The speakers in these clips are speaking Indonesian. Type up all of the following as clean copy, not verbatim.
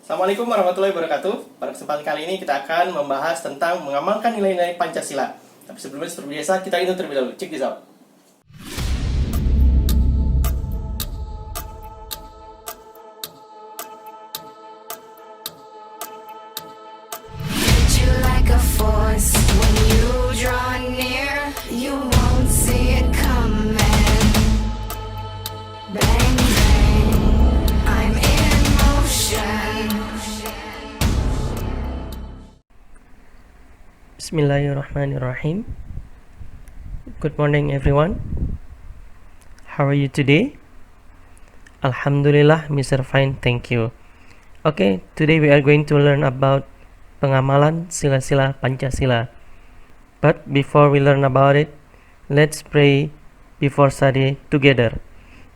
Assalamualaikum warahmatullahi wabarakatuh. Pada kesempatan kali ini kita akan membahas tentang mengamalkan nilai-nilai Pancasila. Tapi sebelumnya seperti biasa kita intro terlebih dahulu. Check this out. You like a force when you draw near, you won't see it coming. Bang, bang, I'm in motion. Bismillahirrahmanirrahim. Good morning, everyone. How are you today? Alhamdulillah, Mr. Fine, thank you. Okay, today we are going to learn about pengamalan sila-sila Pancasila. But before we learn about it, let's pray before study together.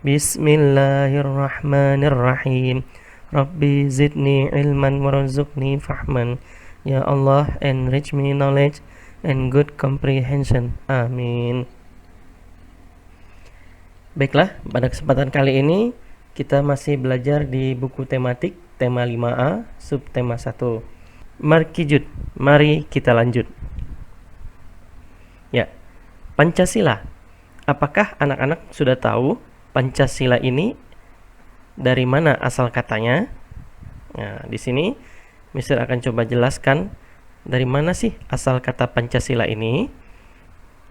Bismillahirrahmanirrahim. Rabbi zidni ilman warzuqni fahman. Ya Allah, enrich me knowledge and good comprehension. Amin. Baiklah, pada kesempatan kali ini kita masih belajar di buku tematik tema 5A, subtema 1. Markijut, mari kita lanjut. Ya, Pancasila. Apakah anak-anak sudah tahu Pancasila ini dari mana asal katanya? Nah, di sini Mister akan coba jelaskan dari mana sih asal kata Pancasila ini.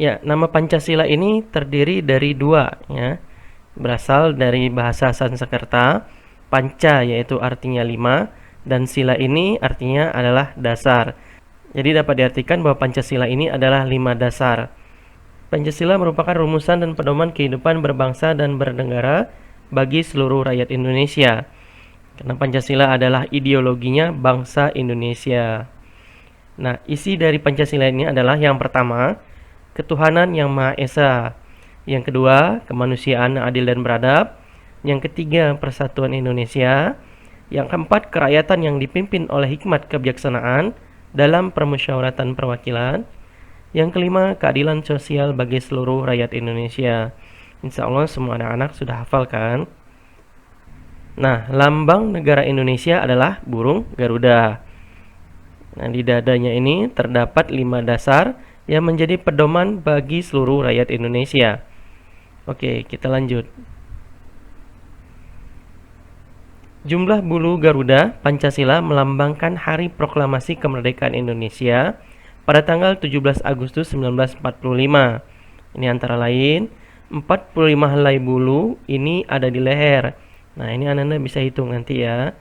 Ya, nama Pancasila ini terdiri dari dua, ya. Berasal dari bahasa Sanskerta. Panca yaitu artinya 5, dan sila ini artinya adalah dasar. Jadi dapat diartikan bahwa Pancasila ini adalah 5 dasar. Pancasila merupakan rumusan dan pedoman kehidupan berbangsa dan bernegara bagi seluruh rakyat Indonesia. Karena Pancasila adalah ideologinya bangsa Indonesia. Nah, isi dari Pancasila ini adalah yang pertama, ketuhanan yang Maha Esa. Yang kedua, kemanusiaan yang adil dan beradab. Yang ketiga, persatuan Indonesia. Yang keempat, kerakyatan yang dipimpin oleh hikmat kebijaksanaan dalam permusyawaratan perwakilan. Yang kelima, keadilan sosial bagi seluruh rakyat Indonesia. Insya Allah semua anak-anak sudah hafal kan? Nah, lambang negara Indonesia adalah burung Garuda. Nah, di dadanya ini terdapat 5 dasar yang menjadi pedoman bagi seluruh rakyat Indonesia. Oke, kita lanjut. Jumlah bulu Garuda Pancasila melambangkan Hari Proklamasi Kemerdekaan Indonesia pada tanggal 17 Agustus 1945. Ini antara lain 45 helai bulu ini ada di leher. Nah, ini anak-anak bisa hitung nanti ya.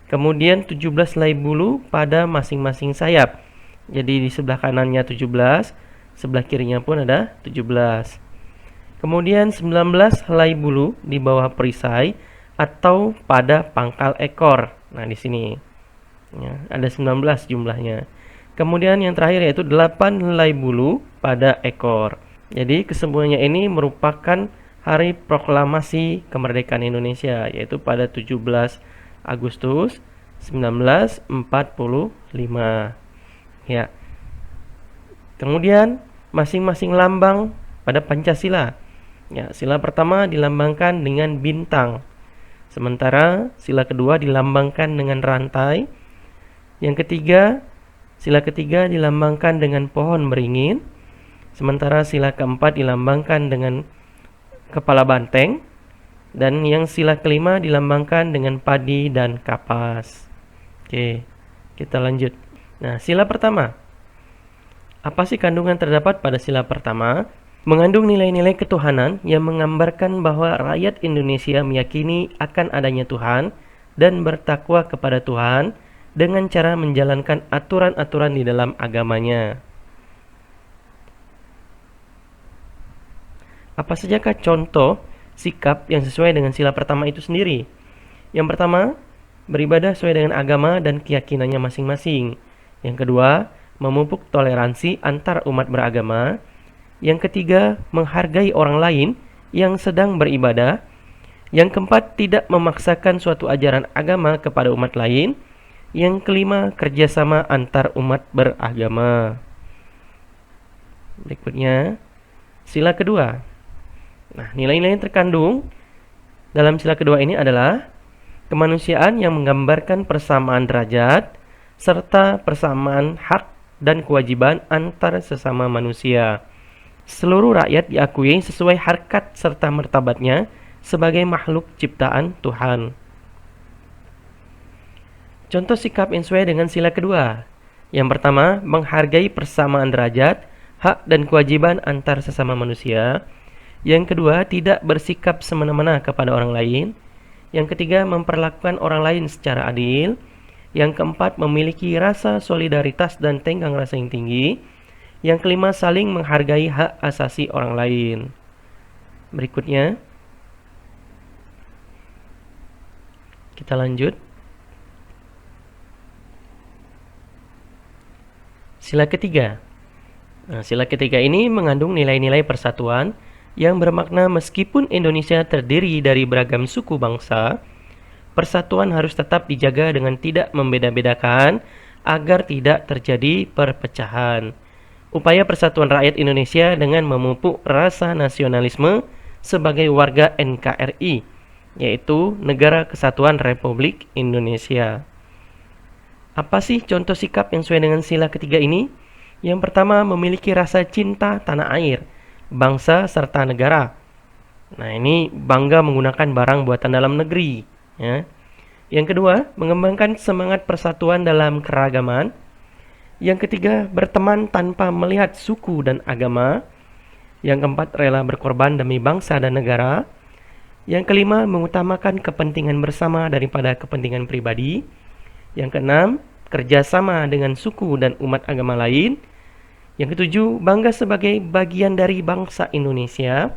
Kemudian 17 helai bulu pada masing-masing sayap. Jadi di sebelah kanannya 17, sebelah kirinya pun ada 17. Kemudian 19 helai bulu di bawah perisai atau pada pangkal ekor. Nah, di sini ya, ada 19 jumlahnya. Kemudian yang terakhir yaitu 8 helai bulu pada ekor. Jadi kesemuanya ini merupakan Hari Proklamasi Kemerdekaan Indonesia, yaitu pada 17 Agustus 1945. Ya. Kemudian masing-masing lambang pada Pancasila. Ya, sila pertama dilambangkan dengan bintang. Sementara sila kedua dilambangkan dengan rantai. Yang ketiga, sila ketiga dilambangkan dengan pohon beringin. Sementara sila keempat dilambangkan dengan kepala banteng. Dan yang sila kelima dilambangkan dengan padi dan kapas. Oke, kita lanjut. Nah, sila pertama. Apa sih kandungan terdapat pada sila pertama? Mengandung nilai-nilai ketuhanan yang menggambarkan bahwa rakyat Indonesia meyakini akan adanya Tuhan dan bertakwa kepada Tuhan dengan cara menjalankan aturan-aturan di dalam agamanya. Apa sajakah contoh sikap yang sesuai dengan sila pertama itu sendiri? Yang pertama, beribadah sesuai dengan agama dan keyakinannya masing-masing. Yang kedua, memupuk toleransi antar umat beragama. Yang ketiga, menghargai orang lain yang sedang beribadah. Yang keempat, tidak memaksakan suatu ajaran agama kepada umat lain. Yang kelima, kerjasama antar umat beragama. Berikutnya, sila kedua. Nah, nilai-nilai yang terkandung dalam sila kedua ini adalah kemanusiaan yang menggambarkan persamaan derajat serta persamaan hak dan kewajiban antar sesama manusia. Seluruh rakyat diakui sesuai harkat serta martabatnya sebagai makhluk ciptaan Tuhan. Contoh sikap yang sesuai dengan sila kedua. Yang pertama, menghargai persamaan derajat, hak dan kewajiban antar sesama manusia. Yang kedua, tidak bersikap semena-mena kepada orang lain. Yang ketiga, memperlakukan orang lain secara adil. Yang keempat, memiliki rasa solidaritas dan tenggang rasa yang tinggi. Yang kelima, saling menghargai hak asasi orang lain. Berikutnya, kita lanjut. Sila ketiga. Sila ketiga ini mengandung nilai-nilai persatuan yang bermakna meskipun Indonesia terdiri dari beragam suku bangsa, persatuan harus tetap dijaga dengan tidak membeda-bedakan agar tidak terjadi perpecahan. Upaya persatuan rakyat Indonesia dengan memupuk rasa nasionalisme sebagai warga NKRI, yaitu Negara Kesatuan Republik Indonesia. Apa sih contoh sikap yang sesuai dengan sila ketiga ini? Yang pertama, memiliki rasa cinta tanah air, bangsa, serta negara. Nah, ini bangga menggunakan barang buatan dalam negeri. Ya. Yang kedua, mengembangkan semangat persatuan dalam keragaman. Yang ketiga, berteman tanpa melihat suku dan agama. Yang keempat, rela berkorban demi bangsa dan negara. Yang kelima, mengutamakan kepentingan bersama daripada kepentingan pribadi. Yang keenam, kerjasama dengan suku dan umat agama lain. Yang ketujuh, bangga sebagai bagian dari bangsa Indonesia.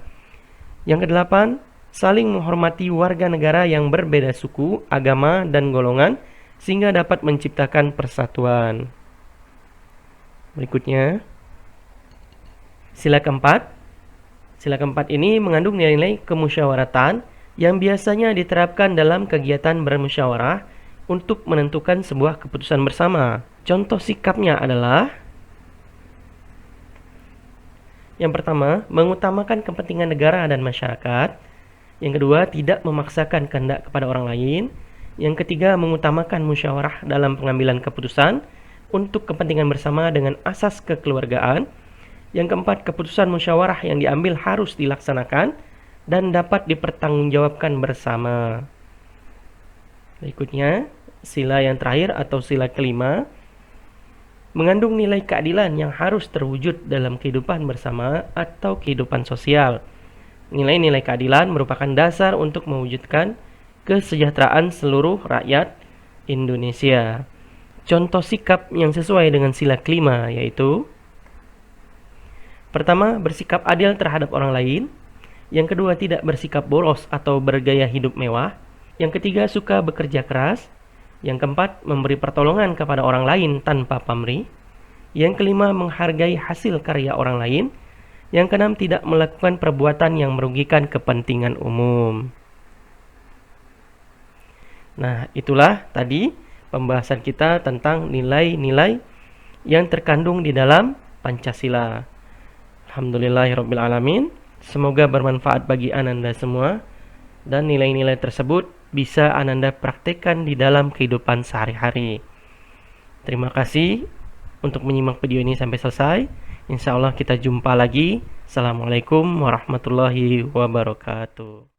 Yang kedelapan, saling menghormati warga negara yang berbeda suku, agama, dan golongan sehingga dapat menciptakan persatuan. Berikutnya, sila keempat. Sila keempat ini mengandung nilai-nilai kemusyawaratan yang biasanya diterapkan dalam kegiatan bermusyawarah untuk menentukan sebuah keputusan bersama. Contoh sikapnya adalah: yang pertama, mengutamakan kepentingan negara dan masyarakat. Yang kedua, tidak memaksakan kehendak kepada orang lain. Yang ketiga, mengutamakan musyawarah dalam pengambilan keputusan untuk kepentingan bersama dengan asas kekeluargaan. Yang keempat, keputusan musyawarah yang diambil harus dilaksanakan dan dapat dipertanggungjawabkan bersama. Berikutnya, sila yang terakhir atau sila kelima mengandung nilai keadilan yang harus terwujud dalam kehidupan bersama atau kehidupan sosial. Nilai-nilai keadilan merupakan dasar untuk mewujudkan kesejahteraan seluruh rakyat Indonesia. Contoh sikap yang sesuai dengan sila kelima yaitu: pertama, bersikap adil terhadap orang lain. Yang kedua, tidak bersikap boros atau bergaya hidup mewah. Yang ketiga, suka bekerja keras. Yang keempat, memberi pertolongan kepada orang lain tanpa pamrih. Yang kelima, menghargai hasil karya orang lain. Yang keenam, tidak melakukan perbuatan yang merugikan kepentingan umum. Nah, itulah tadi pembahasan kita tentang nilai-nilai yang terkandung di dalam Pancasila. Alhamdulillahirrabbilalamin. Semoga bermanfaat bagi Ananda semua dan nilai-nilai tersebut bisa Ananda praktekkan di dalam kehidupan sehari-hari. Terima kasih untuk menyimak video ini sampai selesai. Insya Allah kita jumpa lagi. Assalamualaikum warahmatullahi wabarakatuh.